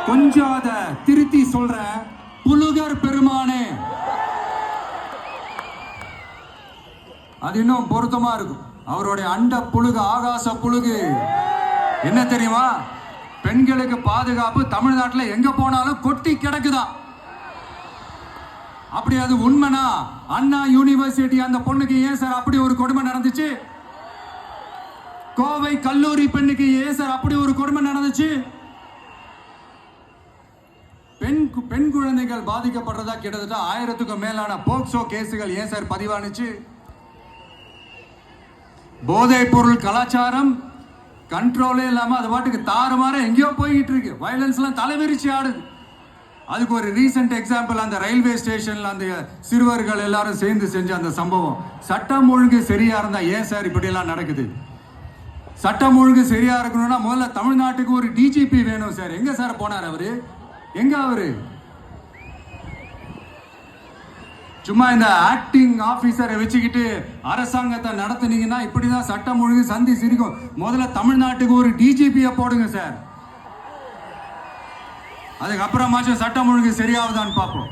கொஞ்சம் அதை திருத்தி சொல்றேன். புலுகர் பெருமானே, அது இன்னும் பொருத்தமா இருக்கும். அவருடைய அண்ட புழுகு, ஆகாச புழுகு என்ன தெரியுமா? பெண்களுக்கு பாதுகாப்பு தமிழ்நாட்டில் எங்க போனாலும் கொட்டி கிடக்குதான். அப்படி அது உண்மைனா அண்ணா யூனிவர்சிட்டி அந்த பொண்ணுக்கு ஏன் சார் அப்படி ஒரு கொடுமை நடந்துச்சு? கோவை கல்லூரி பெண்ணுக்கு ஏன் சார் அப்படி ஒரு கொடுமை நடந்துச்சு? பெண் குழந்தைகள் பாதிக்கப்படுறதா கிட்டத்தட்ட 1000க்கும் மேலான போக்சோ கேசுகள் ஏன் சார் பதிவானுச்சு? போதைப் பொருள் கலாச்சாரம் கண்ட்ரோலே இல்லாம அது பாட்டுக்கு தாறுமாற எங்கேயோ போய்கிட்டு இருக்கு. வயலன்ஸ் எல்லாம் தலைவிரிச்சு ஆடுது. அதுக்கு ஒரு ரீசெண்ட் எக்ஸாம்பிள், அந்த ரயில்வே ஸ்டேஷன்ல அந்த சிறுவர்கள் எல்லாரும் சேர்ந்து செஞ்ச அந்த சம்பவம். சட்டம் ஒழுங்கு சரியா இருந்தா ஏன் சார் இப்படி எல்லாம் நடக்குது? சட்டம் ஒழுங்கு சரியா இருக்கணும்னா முதல்ல தமிழ்நாட்டுக்கு ஒரு டிஜிபி வேணும் சார். எங்க சார் போனார் அவரு? எங்க அவரு? சும்மா இந்த ஆக்டிங் ஆபீசரை வச்சுக்கிட்டு அரசாங்கத்தை நடத்துனீங்கன்னா இப்படிதான் சட்டம் ஒழுங்கு சந்தி சிரிக்கும். முதல்ல தமிழ்நாட்டுக்கு ஒரு டிஜிபியை போடுங்க சார். அதுக்கப்புறமாச்சும் சட்டம் ஒழுங்கு சரியாகுதான்னு பார்ப்போம்.